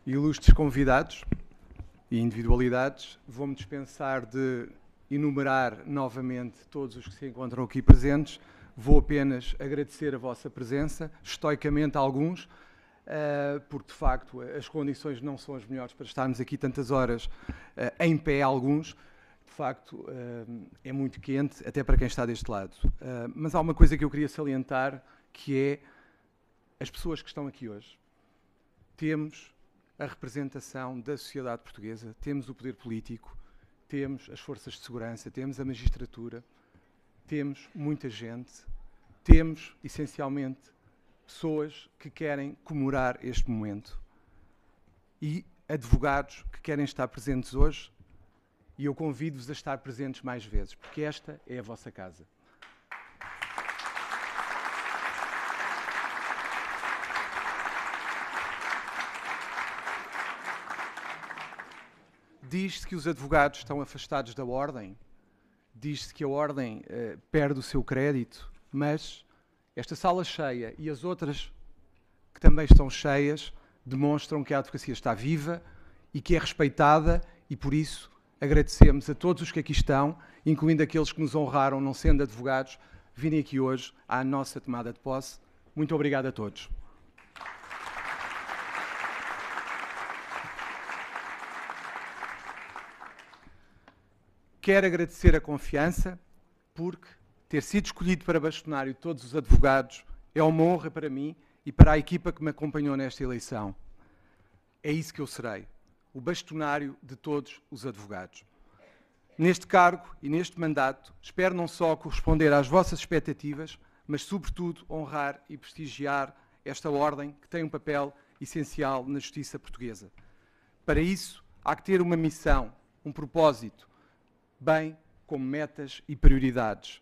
Ilustres convidados e individualidades, vou-me dispensar de enumerar novamente todos os que se encontram aqui presentes. Vou apenas agradecer a vossa presença, estoicamente alguns, porque de facto as condições não são as melhores para estarmos aqui tantas horas em pé alguns. De facto é muito quente, até para quem está deste lado. Mas há uma coisa que eu queria salientar, que é as pessoas que estão aqui hoje. Temos a representação da sociedade portuguesa, temos o poder político, temos as forças de segurança, temos a magistratura, temos muita gente, temos, essencialmente, pessoas que querem comemorar este momento e advogados que querem estar presentes hoje, e eu convido-vos a estar presentes mais vezes, porque esta é a vossa casa. Diz-se que os advogados estão afastados da ordem, diz-se que a ordem perde o seu crédito, mas esta sala cheia e as outras que também estão cheias demonstram que a advocacia está viva e que é respeitada, e por isso agradecemos a todos os que aqui estão, incluindo aqueles que nos honraram, não sendo advogados, virem aqui hoje à nossa tomada de posse. Muito obrigado a todos. Quero agradecer a confiança, porque ter sido escolhido para bastonário de todos os advogados é uma honra para mim e para a equipa que me acompanhou nesta eleição. É isso que eu serei, o bastonário de todos os advogados. Neste cargo e neste mandato, espero não só corresponder às vossas expectativas, mas, sobretudo, honrar e prestigiar esta ordem que tem um papel essencial na justiça portuguesa. Para isso, há que ter uma missão, um propósito, bem como metas e prioridades.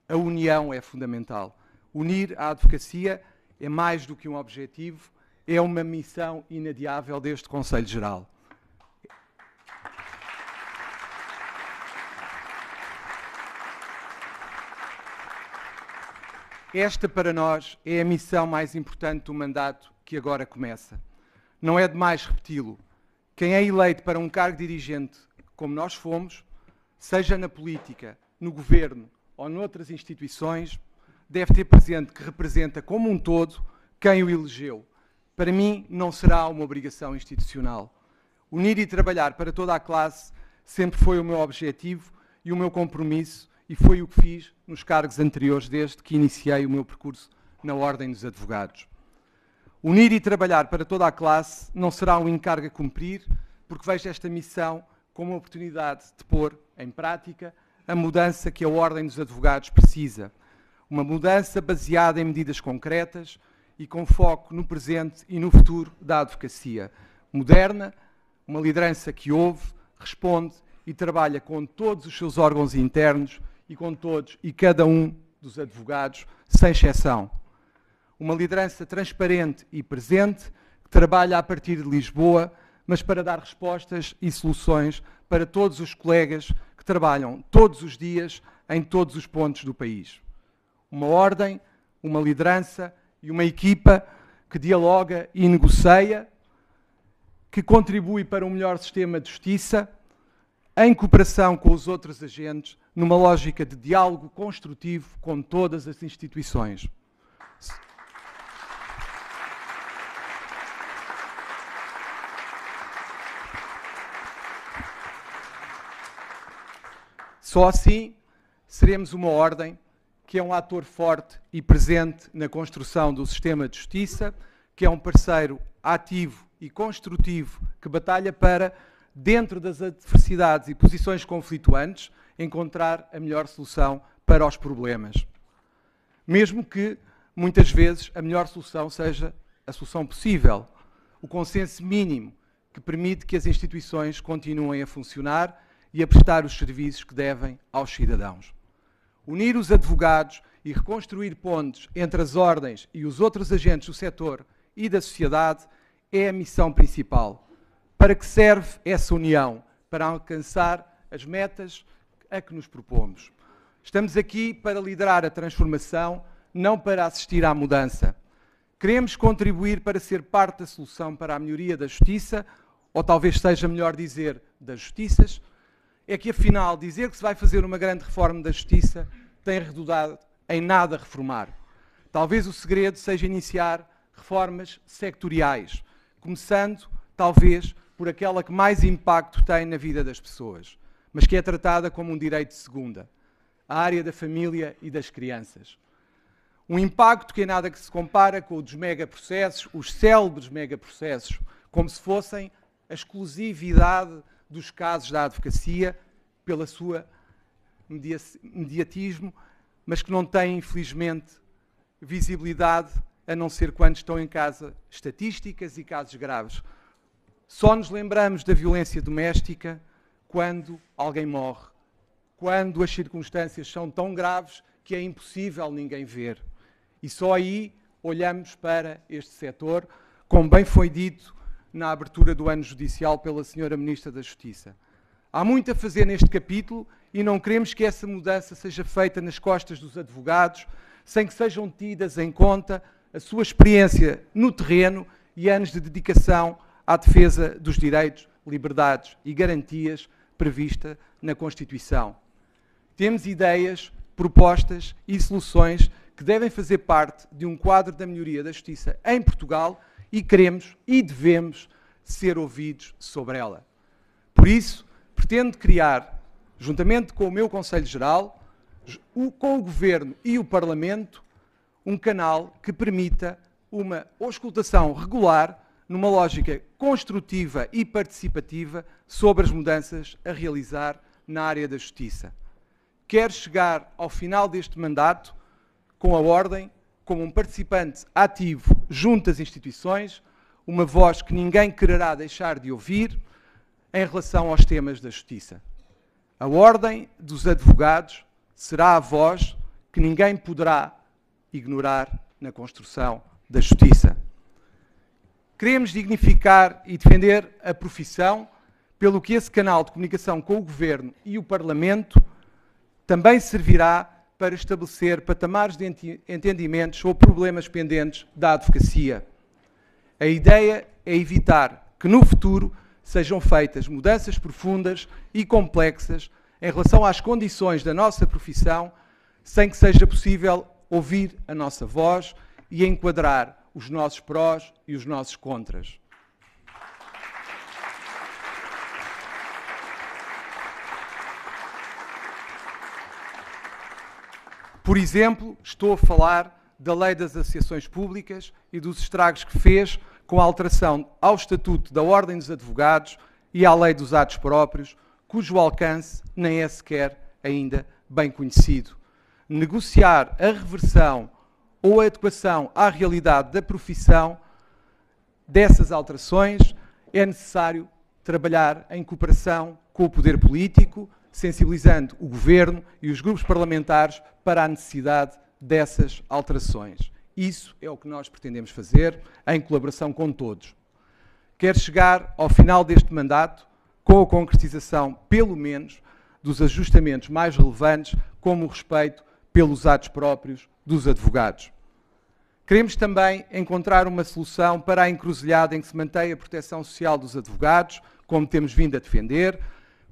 A união é fundamental. Unir a advocacia é mais do que um objetivo, é uma missão inadiável deste Conselho Geral. Esta, para nós, é a missão mais importante do mandato que agora começa. Não é demais repeti-lo. Quem é eleito para um cargo dirigente, como nós fomos, seja na política, no governo ou noutras instituições, deve ter presente que representa como um todo quem o elegeu. Para mim, não será uma obrigação institucional. Unir e trabalhar para toda a classe sempre foi o meu objetivo e o meu compromisso, e foi o que fiz nos cargos anteriores desde que iniciei o meu percurso na Ordem dos Advogados. Unir e trabalhar para toda a classe não será um encargo a cumprir, porque vejo esta missão como uma oportunidade de pôr em prática a mudança que a Ordem dos Advogados precisa. Uma mudança baseada em medidas concretas e com foco no presente e no futuro da advocacia. Moderna, uma liderança que ouve, responde e trabalha com todos os seus órgãos internos e com todos e cada um dos advogados, sem exceção. Uma liderança transparente e presente, que trabalha a partir de Lisboa, mas para dar respostas e soluções para todos os colegas que trabalham todos os dias em todos os pontos do país. Uma ordem, uma liderança e uma equipa que dialoga e negocia, que contribui para um melhor sistema de justiça, em cooperação com os outros agentes, numa lógica de diálogo construtivo com todas as instituições. Só assim seremos uma ordem que é um ator forte e presente na construção do sistema de justiça, que é um parceiro ativo e construtivo que batalha para, dentro das adversidades e posições conflituantes, encontrar a melhor solução para os problemas. Mesmo que, muitas vezes, a melhor solução seja a solução possível, o consenso mínimo que permite que as instituições continuem a funcionar e a prestar os serviços que devem aos cidadãos. Unir os advogados e reconstruir pontes entre as ordens e os outros agentes do setor e da sociedade é a missão principal. Para que serve essa união? Para alcançar as metas a que nos propomos. Estamos aqui para liderar a transformação, não para assistir à mudança. Queremos contribuir para ser parte da solução para a melhoria da justiça, ou talvez seja melhor dizer, das justiças. É que, afinal, dizer que se vai fazer uma grande reforma da justiça tem redundado em nada reformar. Talvez o segredo seja iniciar reformas sectoriais, começando, talvez, por aquela que mais impacto tem na vida das pessoas, mas que é tratada como um direito de segunda, a área da família e das crianças. Um impacto que é nada que se compara com o dos megaprocessos, os célebres megaprocessos, como se fossem a exclusividade dos casos da advocacia, pela sua mediatismo, mas que não têm, infelizmente, visibilidade, a não ser quando estão em casa estatísticas e casos graves. Só nos lembramos da violência doméstica quando alguém morre, quando as circunstâncias são tão graves que é impossível ninguém ver. E só aí olhamos para este setor, como bem foi dito na abertura do ano judicial pela Sra. Ministra da Justiça. Há muito a fazer neste capítulo e não queremos que essa mudança seja feita nas costas dos advogados, sem que sejam tidas em conta a sua experiência no terreno e anos de dedicação à defesa dos direitos, liberdades e garantias prevista na Constituição. Temos ideias, propostas e soluções que devem fazer parte de um quadro da melhoria da justiça em Portugal e queremos e devemos ser ouvidos sobre ela. Por isso, pretendo criar, juntamente com o meu Conselho Geral, com o Governo e o Parlamento, um canal que permita uma auscultação regular, numa lógica construtiva e participativa, sobre as mudanças a realizar na área da justiça. Quero chegar ao final deste mandato com a Ordem, como um participante ativo junto às instituições, uma voz que ninguém quererá deixar de ouvir em relação aos temas da justiça. A Ordem dos Advogados será a voz que ninguém poderá ignorar na construção da justiça. Queremos dignificar e defender a profissão, pelo que esse canal de comunicação com o Governo e o Parlamento também servirá para estabelecer patamares de entendimentos ou problemas pendentes da advocacia. A ideia é evitar que no futuro sejam feitas mudanças profundas e complexas em relação às condições da nossa profissão, sem que seja possível ouvir a nossa voz e enquadrar os nossos prós e os nossos contras. Por exemplo, estou a falar da Lei das Associações Públicas e dos estragos que fez com a alteração ao Estatuto da Ordem dos Advogados e à Lei dos Atos Próprios, cujo alcance nem é sequer ainda bem conhecido. Negociar a reversão ou a adequação à realidade da profissão dessas alterações é necessário trabalhar em cooperação com o poder político, sensibilizando o Governo e os grupos parlamentares para a necessidade dessas alterações. Isso é o que nós pretendemos fazer em colaboração com todos. Quero chegar ao final deste mandato com a concretização, pelo menos, dos ajustamentos mais relevantes, como o respeito pelos atos próprios dos advogados. Queremos também encontrar uma solução para a encruzilhada em que se mantém a proteção social dos advogados, como temos vindo a defender,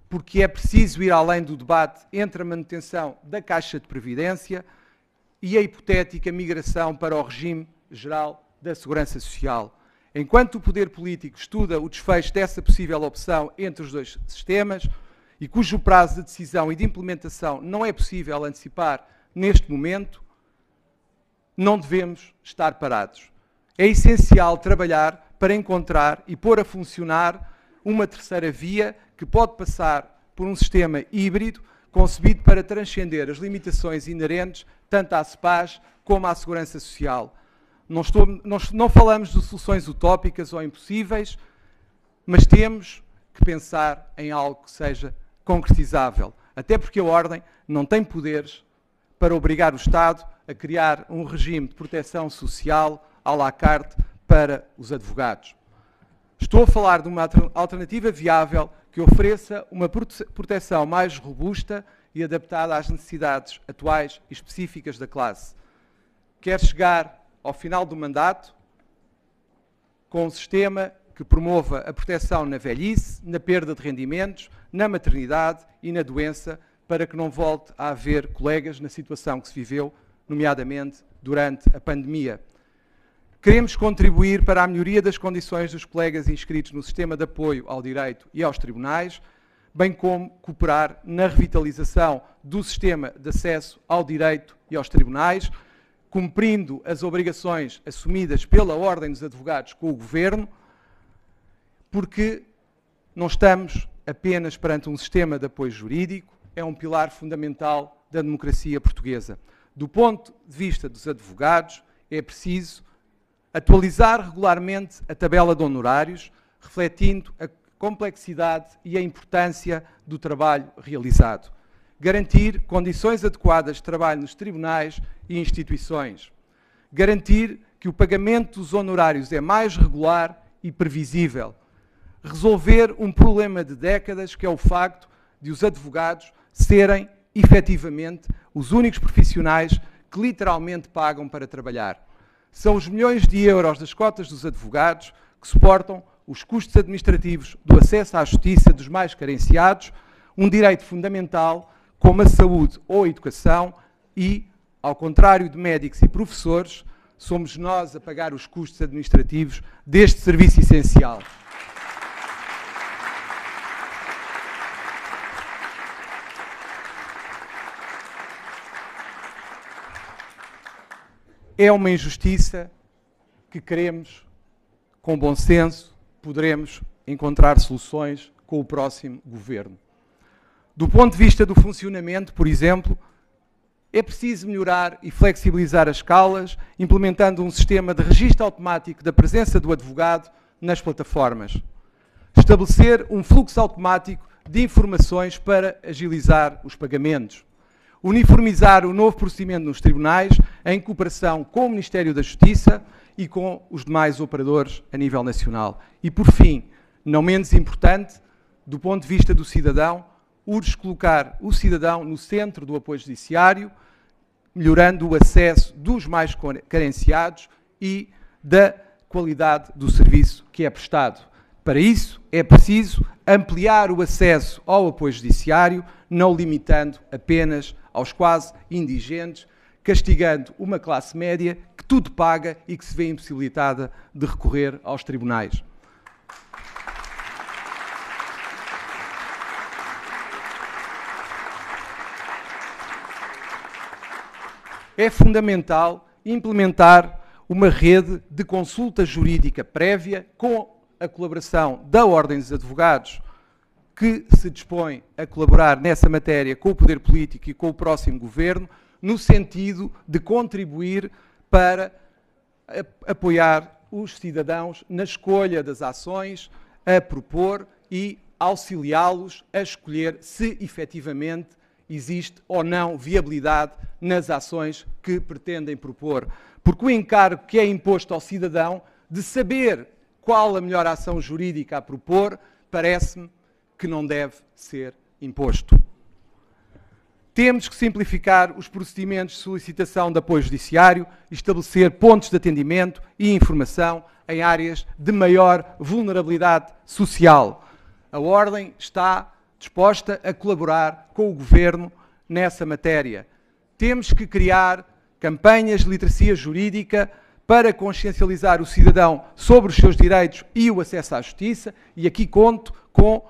porque é preciso ir além do debate entre a manutenção da Caixa de Previdência e a hipotética migração para o regime geral da Segurança Social. Enquanto o poder político estuda o desfecho dessa possível opção entre os dois sistemas, e cujo prazo de decisão e de implementação não é possível antecipar neste momento, não devemos estar parados. É essencial trabalhar para encontrar e pôr a funcionar uma terceira via que pode passar por um sistema híbrido concebido para transcender as limitações inerentes tanto à CEPAS como à Segurança Social. Não falamos de soluções utópicas ou impossíveis, mas temos que pensar em algo que seja concretizável, até porque a Ordem não tem poderes para obrigar o Estado a criar um regime de proteção social à la carte para os advogados. Estou a falar de uma alternativa viável que ofereça uma proteção mais robusta e adaptada às necessidades atuais e específicas da classe. Quero chegar ao final do mandato com um sistema que promova a proteção na velhice, na perda de rendimentos, na maternidade e na doença, para que não volte a haver colegas na situação que se viveu, nomeadamente durante a pandemia. Queremos contribuir para a melhoria das condições dos colegas inscritos no sistema de apoio ao direito e aos tribunais, bem como cooperar na revitalização do sistema de acesso ao direito e aos tribunais, cumprindo as obrigações assumidas pela Ordem dos Advogados com o Governo, porque não estamos apenas perante um sistema de apoio jurídico, é um pilar fundamental da democracia portuguesa. Do ponto de vista dos advogados, é preciso atualizar regularmente a tabela de honorários, refletindo a complexidade e a importância do trabalho realizado. Garantir condições adequadas de trabalho nos tribunais e instituições. Garantir que o pagamento dos honorários é mais regular e previsível. Resolver um problema de décadas, que é o facto de os advogados serem, efetivamente, os únicos profissionais que literalmente pagam para trabalhar. São os milhões de euros das cotas dos advogados que suportam os custos administrativos do acesso à justiça dos mais carenciados, um direito fundamental como a saúde ou a educação e, ao contrário de médicos e professores, somos nós a pagar os custos administrativos deste serviço essencial. É uma injustiça que queremos, com bom senso, poderemos encontrar soluções com o próximo governo. Do ponto de vista do funcionamento, por exemplo, é preciso melhorar e flexibilizar as escalas, implementando um sistema de registro automático da presença do advogado nas plataformas. Estabelecer um fluxo automático de informações para agilizar os pagamentos. Uniformizar o novo procedimento nos tribunais, em cooperação com o Ministério da Justiça e com os demais operadores a nível nacional. E, por fim, não menos importante, do ponto de vista do cidadão, urge colocar o cidadão no centro do apoio judiciário, melhorando o acesso dos mais carenciados e da qualidade do serviço que é prestado. Para isso, é preciso ampliar o acesso ao apoio judiciário, não limitando apenas aos quase indigentes, castigando uma classe média que tudo paga e que se vê impossibilitada de recorrer aos tribunais. É fundamental implementar uma rede de consulta jurídica prévia com a colaboração da Ordem dos Advogados, que se dispõe a colaborar nessa matéria com o poder político e com o próximo governo, no sentido de contribuir para apoiar os cidadãos na escolha das ações a propor e auxiliá-los a escolher se efetivamente existe ou não viabilidade nas ações que pretendem propor. Porque o encargo que é imposto ao cidadão de saber qual a melhor ação jurídica a propor, parece-me que não deve ser imposto. Temos que simplificar os procedimentos de solicitação de apoio judiciário, estabelecer pontos de atendimento e informação em áreas de maior vulnerabilidade social. A Ordem está disposta a colaborar com o Governo nessa matéria. Temos que criar campanhas de literacia jurídica para consciencializar o cidadão sobre os seus direitos e o acesso à justiça, e aqui conto com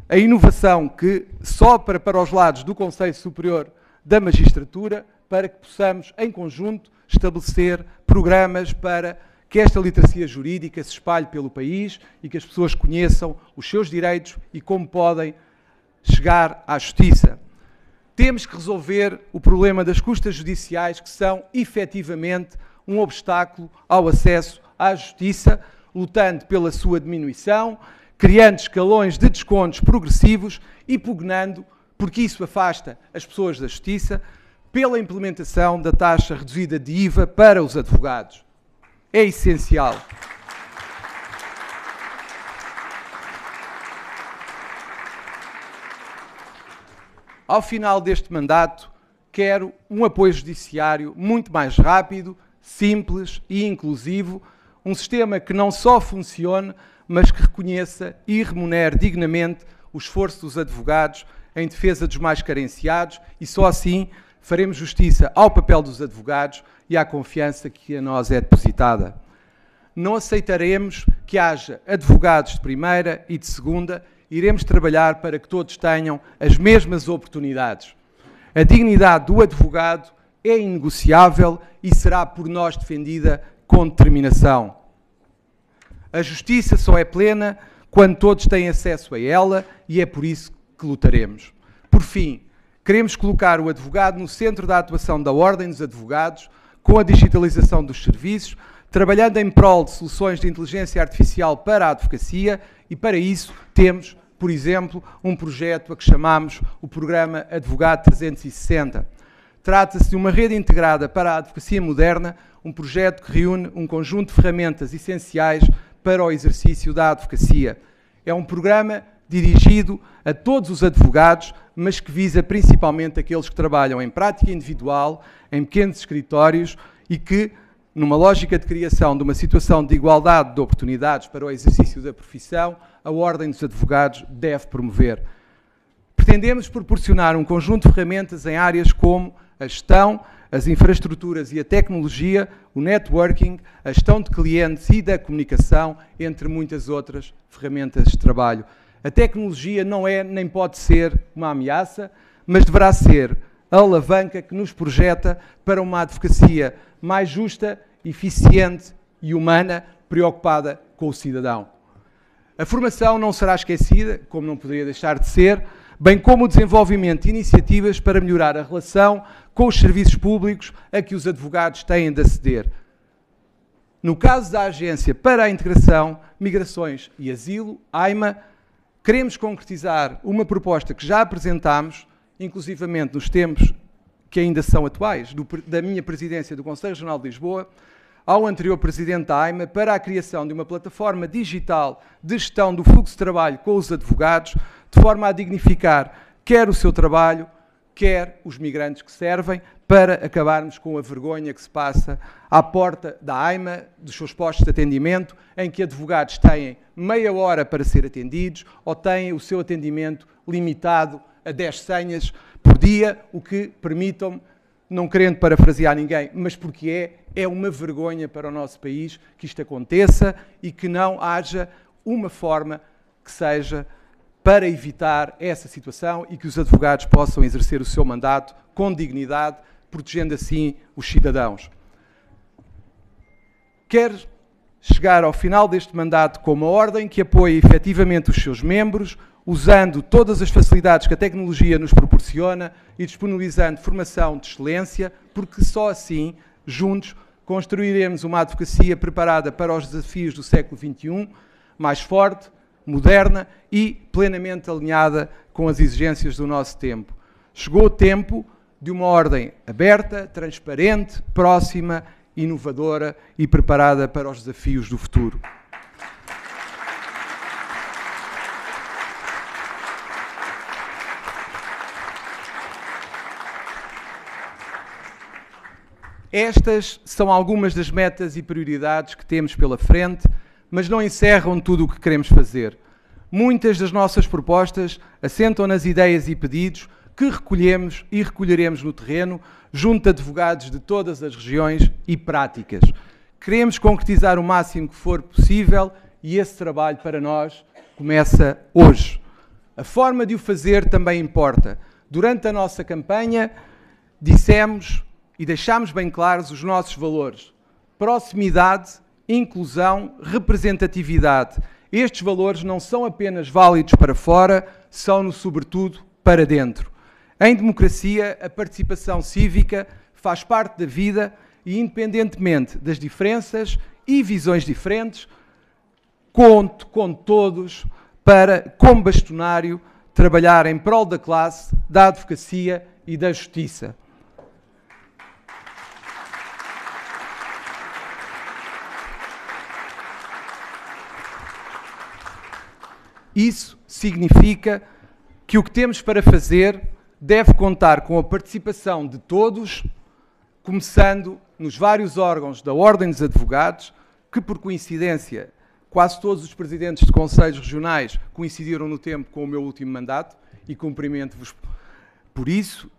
a inovação que sopra para os lados do Conselho Superior da Magistratura, para que possamos, em conjunto, estabelecer programas para que esta literacia jurídica se espalhe pelo país e que as pessoas conheçam os seus direitos e como podem chegar à justiça. Temos que resolver o problema das custas judiciais, que são, efetivamente, um obstáculo ao acesso à justiça, lutando pela sua diminuição, criando escalões de descontos progressivos e pugnando, porque isso afasta as pessoas da justiça, pela implementação da taxa reduzida de IVA para os advogados. É essencial. Ao final deste mandato, quero um apoio judiciário muito mais rápido, simples e inclusivo, Um sistema que não só funcione, mas que reconheça e remunere dignamente o esforço dos advogados em defesa dos mais carenciados e só assim faremos justiça ao papel dos advogados e à confiança que a nós é depositada. Não aceitaremos que haja advogados de primeira e de segunda, iremos trabalhar para que todos tenham as mesmas oportunidades. A dignidade do advogado é inegociável e será por nós defendida com determinação. A justiça só é plena quando todos têm acesso a ela e é por isso que lutaremos. Por fim, queremos colocar o advogado no centro da atuação da Ordem dos Advogados, com a digitalização dos serviços, trabalhando em prol de soluções de inteligência artificial para a advocacia e para isso temos, por exemplo, um projeto a que chamamos o Programa Advogado 360. Trata-se de uma rede integrada para a advocacia moderna, um projeto que reúne um conjunto de ferramentas essenciais para o exercício da advocacia. É um programa dirigido a todos os advogados, mas que visa principalmente aqueles que trabalham em prática individual, em pequenos escritórios e que, numa lógica de criação de uma situação de igualdade de oportunidades para o exercício da profissão, a Ordem dos Advogados deve promover. Pretendemos proporcionar um conjunto de ferramentas em áreas como a gestão, as infraestruturas e a tecnologia, o networking, a gestão de clientes e da comunicação, entre muitas outras ferramentas de trabalho. A tecnologia não é nem pode ser uma ameaça, mas deverá ser a alavanca que nos projeta para uma advocacia mais justa, eficiente e humana, preocupada com o cidadão. A formação não será esquecida, como não poderia deixar de ser, bem como o desenvolvimento de iniciativas para melhorar a relação com os serviços públicos a que os advogados têm de aceder. No caso da Agência para a Integração, Migrações e Asilo, AIMA, queremos concretizar uma proposta que já apresentámos, inclusivamente nos tempos que ainda são atuais, da minha presidência do Conselho Regional de Lisboa, ao anterior presidente da AIMA, para a criação de uma plataforma digital de gestão do fluxo de trabalho com os advogados, de forma a dignificar quer o seu trabalho, quer os migrantes que servem, para acabarmos com a vergonha que se passa à porta da AIMA, dos seus postos de atendimento, em que advogados têm meia hora para ser atendidos ou têm o seu atendimento limitado a 10 senhas por dia, o que, permitam-me, não querendo parafrasear ninguém, mas porque é uma vergonha para o nosso país que isto aconteça e que não haja uma forma que seja para evitar essa situação e que os advogados possam exercer o seu mandato com dignidade, protegendo assim os cidadãos. Quero chegar ao final deste mandato com uma ordem que apoie efetivamente os seus membros, usando todas as facilidades que a tecnologia nos proporciona e disponibilizando formação de excelência, porque só assim, juntos, construiremos uma advocacia preparada para os desafios do século XXI, mais forte, moderna e plenamente alinhada com as exigências do nosso tempo. Chegou o tempo de uma ordem aberta, transparente, próxima, inovadora e preparada para os desafios do futuro. Estas são algumas das metas e prioridades que temos pela frente, mas não encerram tudo o que queremos fazer. Muitas das nossas propostas assentam nas ideias e pedidos que recolhemos e recolheremos no terreno, junto de advogados de todas as regiões e práticas. Queremos concretizar o máximo que for possível e esse trabalho para nós começa hoje. A forma de o fazer também importa. Durante a nossa campanha dissemos e deixámos bem claros os nossos valores: proximidade, inclusão, representatividade. Estes valores não são apenas válidos para fora, são-no sobretudo para dentro. Em democracia, a participação cívica faz parte da vida e, independentemente das diferenças e visões diferentes, conto com todos para, como bastonário, trabalhar em prol da classe, da advocacia e da justiça. Isso significa que o que temos para fazer deve contar com a participação de todos, começando nos vários órgãos da Ordem dos Advogados, que por coincidência quase todos os presidentes de conselhos regionais coincidiram no tempo com o meu último mandato e cumprimento-vos por isso.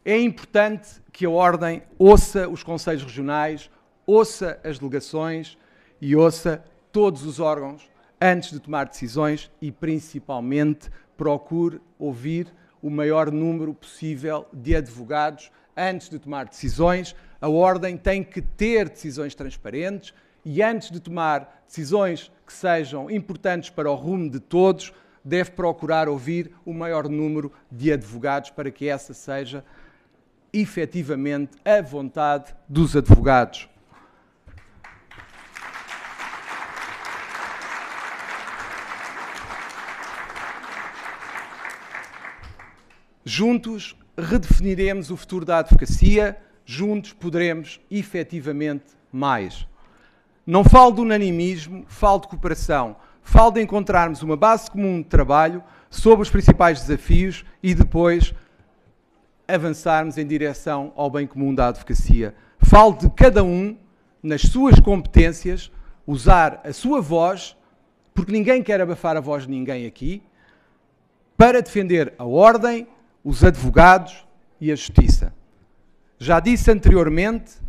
É importante que a Ordem ouça os conselhos regionais, ouça as delegações e ouça todos os órgãos antes de tomar decisões e, principalmente, procure ouvir o maior número possível de advogados antes de tomar decisões. A Ordem tem que ter decisões transparentes e, antes de tomar decisões que sejam importantes para o rumo de todos, deve procurar ouvir o maior número de advogados para que essa seja efetivamente a vontade dos advogados. Juntos redefiniremos o futuro da advocacia, juntos poderemos efetivamente mais. Não falo de unanimismo, falo de cooperação, falo de encontrarmos uma base comum de trabalho sobre os principais desafios e depois avançarmos em direção ao bem comum da advocacia. Falo de cada um, nas suas competências, usar a sua voz, porque ninguém quer abafar a voz de ninguém aqui, para defender a Ordem, os advogados e a justiça. Já disse anteriormente,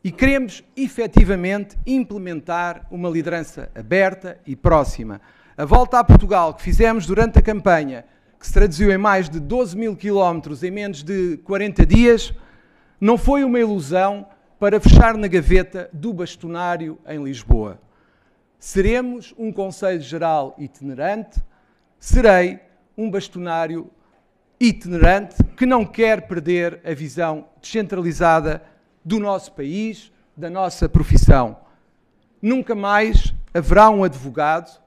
e queremos efetivamente implementar uma liderança aberta e próxima. A volta a Portugal que fizemos durante a campanha, que se traduziu em mais de 12 mil quilómetros em menos de 40 dias, não foi uma ilusão para fechar na gaveta do bastonário em Lisboa. Seremos um Conselho Geral itinerante, serei um bastonário itinerante que não quer perder a visão descentralizada do nosso país, da nossa profissão. Nunca mais haverá um advogado,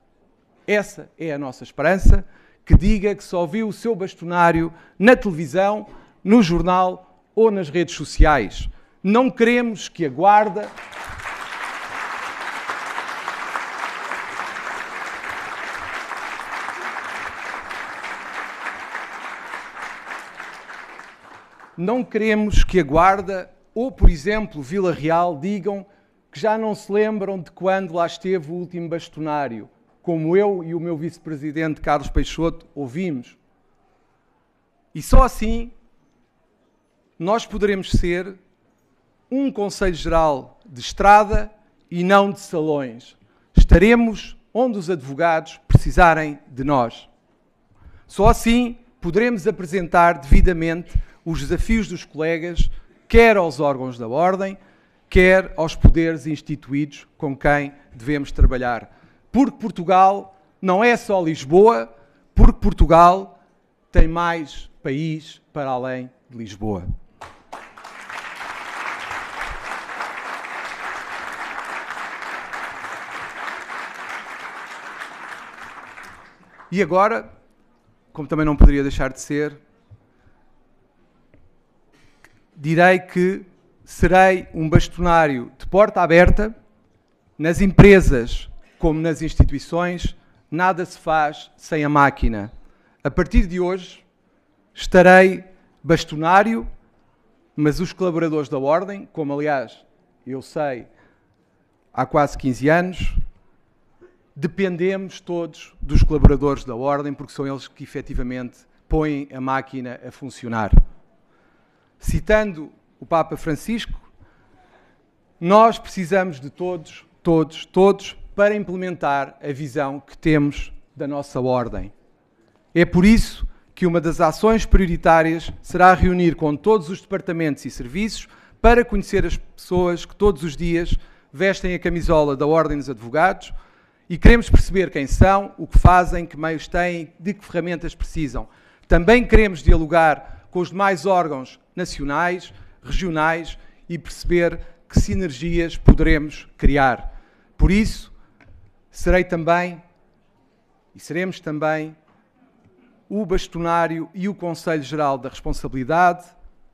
essa é a nossa esperança, que diga que só viu o seu bastonário na televisão, no jornal ou nas redes sociais. Não queremos que a Guarda ou, por exemplo, Vila Real digam que já não se lembram de quando lá esteve o último bastonário, como eu e o meu vice-presidente Carlos Peixoto ouvimos. E só assim nós poderemos ser um Conselho Geral de estrada e não de salões. Estaremos onde os advogados precisarem de nós. Só assim poderemos apresentar devidamente os desafios dos colegas, quer aos órgãos da Ordem, quer aos poderes instituídos com quem devemos trabalhar. Porque Portugal não é só Lisboa, porque Portugal tem mais país para além de Lisboa. E agora, como também não poderia deixar de ser, direi que serei um bastonário de porta aberta. Nas empresas como nas instituições, nada se faz sem a máquina. A partir de hoje, estarei bastonário, mas os colaboradores da Ordem, como aliás eu sei há quase 15 anos, dependemos todos dos colaboradores da Ordem, porque são eles que efetivamente põem a máquina a funcionar. Citando o Papa Francisco, nós precisamos de todos para implementar a visão que temos da nossa Ordem. É por isso que uma das ações prioritárias será reunir com todos os departamentos e serviços para conhecer as pessoas que todos os dias vestem a camisola da Ordem dos Advogados e queremos perceber quem são, o que fazem, que meios têm, de que ferramentas precisam. Também queremos dialogar com os demais órgãos nacionais, regionais e perceber que sinergias poderemos criar. Por isso, seremos também o bastonário e o Conselho Geral da Responsabilidade,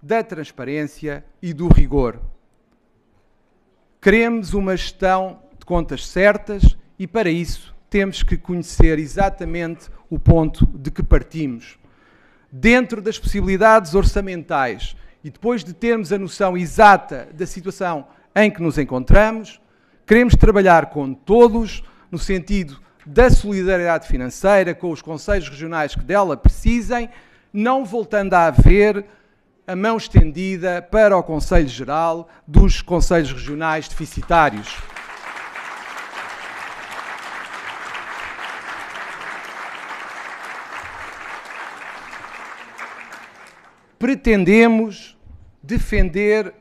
da Transparência e do Rigor. Queremos uma gestão de contas certas e, para isso, temos que conhecer exatamente o ponto de que partimos. Dentro das possibilidades orçamentais e depois de termos a noção exata da situação em que nos encontramos, Queremos trabalhar com todos, no sentido da solidariedade financeira, com os conselhos regionais que dela precisem, não voltando a haver a mão estendida para o Conselho Geral dos Conselhos Regionais deficitários. Pretendemos defender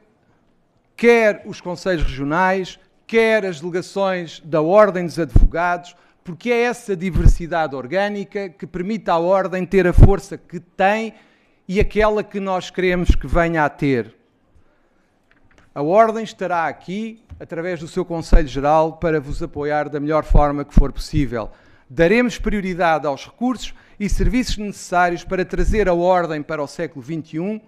quer os Conselhos Regionais, quer as delegações da Ordem dos Advogados, porque é essa diversidade orgânica que permite à Ordem ter a força que tem e aquela que nós queremos que venha a ter. A Ordem estará aqui, através do seu Conselho Geral, para vos apoiar da melhor forma que for possível. Daremos prioridade aos recursos e serviços necessários para trazer a Ordem para o século XXI,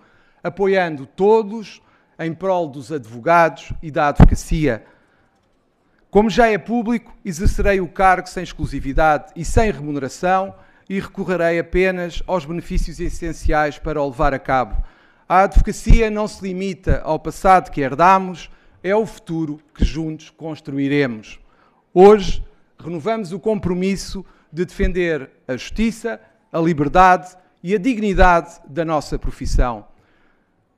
apoiando todos em prol dos advogados e da advocacia. Como já é público, exercerei o cargo sem exclusividade e sem remuneração e recorrerei apenas aos benefícios essenciais para o levar a cabo. A advocacia não se limita ao passado que herdamos, é o futuro que juntos construiremos. Hoje, renovamos o compromisso de defender a justiça, a liberdade e a dignidade da nossa profissão.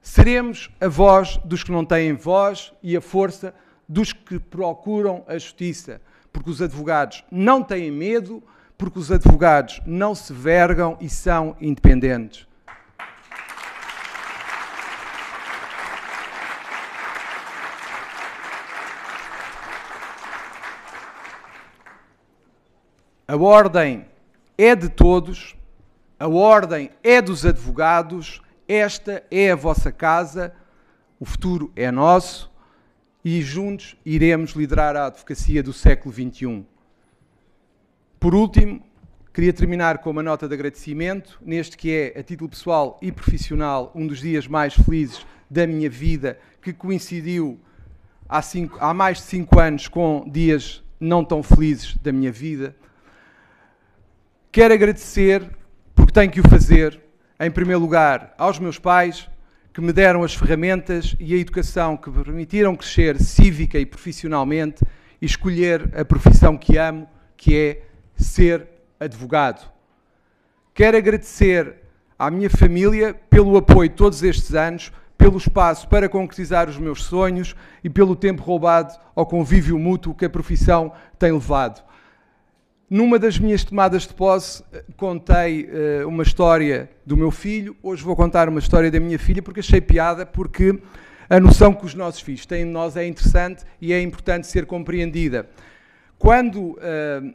Seremos a voz dos que não têm voz e a força dos que procuram a justiça, porque os advogados não têm medo, porque os advogados não se vergam e são independentes. A Ordem é de todos, a Ordem é dos advogados, esta é a vossa casa, o futuro é nosso e juntos iremos liderar a advocacia do século XXI. Por último, queria terminar com uma nota de agradecimento, neste que é, a título pessoal e profissional, um dos dias mais felizes da minha vida, que coincidiu há mais de 5 anos com dias não tão felizes da minha vida. Quero agradecer, porque tenho que o fazer, em primeiro lugar, aos meus pais, que me deram as ferramentas e a educação que me permitiram crescer cívica e profissionalmente e escolher a profissão que amo, que é ser advogado. Quero agradecer à minha família pelo apoio todos estes anos, pelo espaço para concretizar os meus sonhos e pelo tempo roubado ao convívio mútuo que a profissão tem levado. Numa das minhas tomadas de posse, contei uma história do meu filho. Hoje vou contar uma história da minha filha, porque achei piada, porque a noção que os nossos filhos têm de nós é interessante e é importante ser compreendida. Quando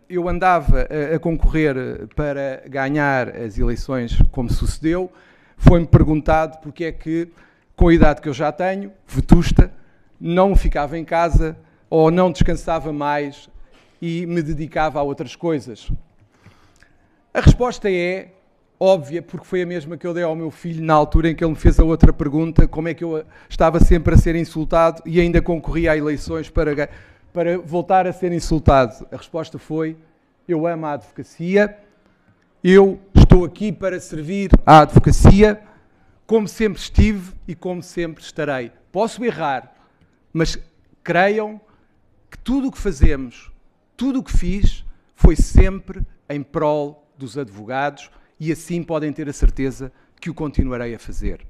eu andava a concorrer para ganhar as eleições, como sucedeu, foi-me perguntado porque é que, com a idade que eu já tenho, vetusta, não ficava em casa ou não descansava mais e me dedicava a outras coisas. A resposta é óbvia, porque foi a mesma que eu dei ao meu filho na altura em que ele me fez a outra pergunta, como é que eu estava sempre a ser insultado e ainda concorria a eleições para voltar a ser insultado. A resposta foi: eu amo a advocacia, eu estou aqui para servir à advocacia, como sempre estive e como sempre estarei. Posso errar, mas creiam que tudo o que fazemos, tudo o que fiz, foi sempre em prol dos advogados e assim podem ter a certeza que o continuarei a fazer.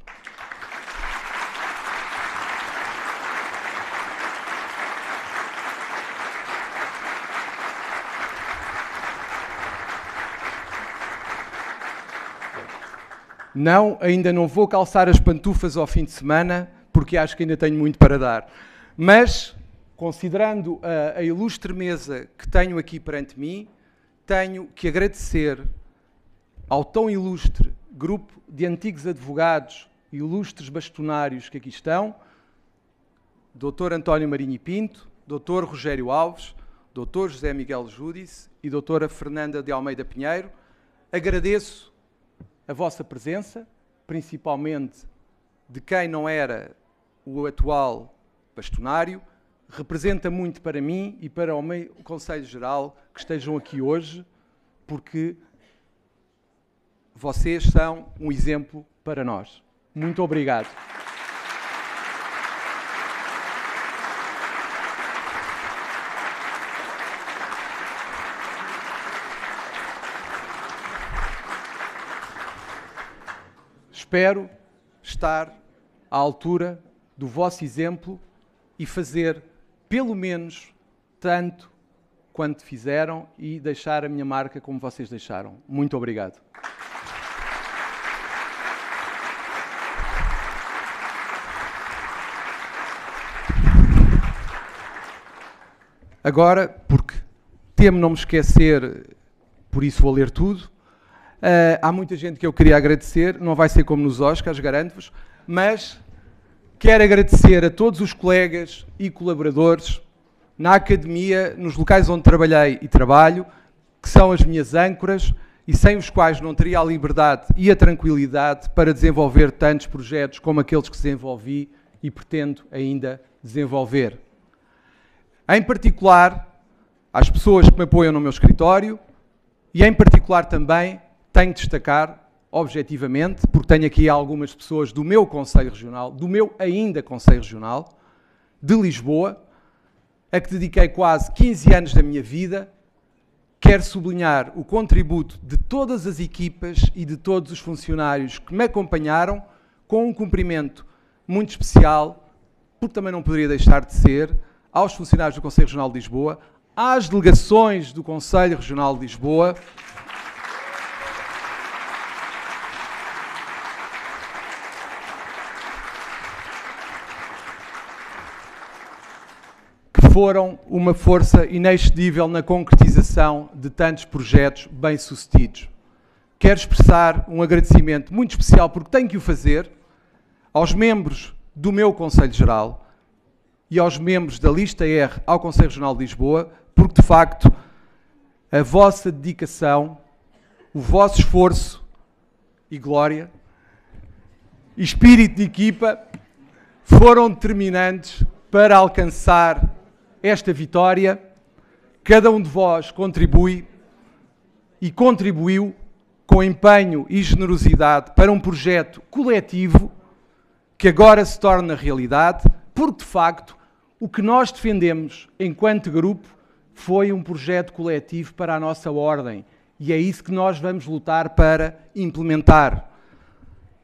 Não, ainda não vou calçar as pantufas ao fim de semana, porque acho que ainda tenho muito para dar. Mas, considerando a ilustre mesa que tenho aqui perante mim, tenho que agradecer ao tão ilustre grupo de antigos advogados e ilustres bastonários que aqui estão, Dr. António Marinho e Pinto, Dr. Rogério Alves, Dr. José Miguel Júdice e Dra. Fernanda de Almeida Pinheiro. Agradeço a vossa presença, principalmente de quem não era o atual bastonário. Representa muito para mim e para o meu Conselho Geral que estejam aqui hoje, porque vocês são um exemplo para nós. Muito obrigado. Espero estar à altura do vosso exemplo e fazer, pelo menos, tanto quanto fizeram e deixar a minha marca como vocês deixaram. Muito obrigado. Agora, porque temo não me esquecer, por isso vou ler tudo. Há muita gente que eu queria agradecer, não vai ser como nos Oscars, garanto-vos, mas quero agradecer a todos os colegas e colaboradores na academia, nos locais onde trabalhei e trabalho, que são as minhas âncoras e sem os quais não teria a liberdade e a tranquilidade para desenvolver tantos projetos como aqueles que desenvolvi e pretendo ainda desenvolver. Em particular, às pessoas que me apoiam no meu escritório e, em particular, também tenho de destacar, objetivamente, porque tenho aqui algumas pessoas do meu Conselho Regional, do meu ainda Conselho Regional, de Lisboa, a que dediquei quase 15 anos da minha vida. Quero sublinhar o contributo de todas as equipas e de todos os funcionários que me acompanharam, com um cumprimento muito especial, porque também não poderia deixar de ser, aos funcionários do Conselho Regional de Lisboa, às delegações do Conselho Regional de Lisboa, que foram uma força inexcedível na concretização de tantos projetos bem-sucedidos. Quero expressar um agradecimento muito especial, porque tenho que o fazer, aos membros do meu Conselho Geral e aos membros da lista R ao Conselho Regional de Lisboa, porque, de facto, a vossa dedicação, o vosso esforço e glória e espírito de equipa foram determinantes para alcançar esta vitória. Cada um de vós contribui e contribuiu com empenho e generosidade para um projeto coletivo que agora se torna realidade, porque, de facto, o que nós defendemos enquanto grupo foi um projeto coletivo para a nossa ordem e é isso que nós vamos lutar para implementar.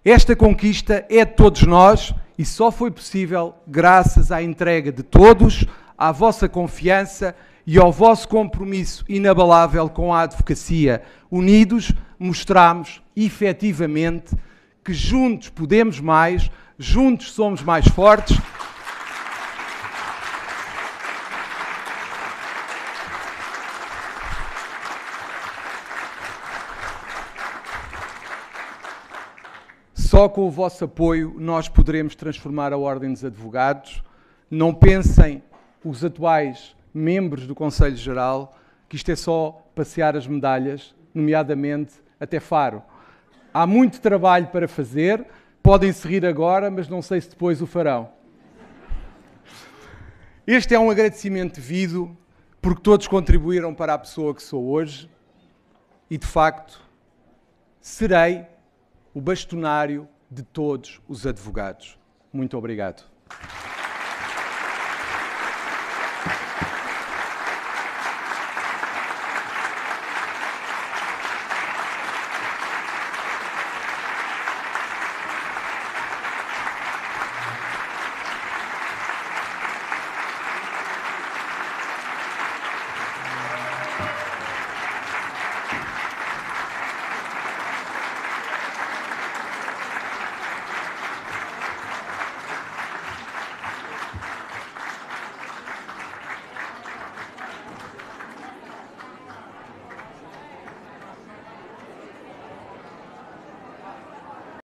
Esta conquista é de todos nós e só foi possível graças à entrega de todos, à vossa confiança e ao vosso compromisso inabalável com a advocacia. Unidos, mostramos efetivamente que juntos podemos mais, juntos somos mais fortes. Só com o vosso apoio nós poderemos transformar a Ordem dos Advogados. Não pensem os atuais membros do Conselho Geral que isto é só passear as medalhas, nomeadamente até Faro. Há muito trabalho para fazer, podem se rir agora, mas não sei se depois o farão. Este é um agradecimento devido, porque todos contribuíram para a pessoa que sou hoje e, de facto, serei o bastonário de todos os advogados. Muito obrigado.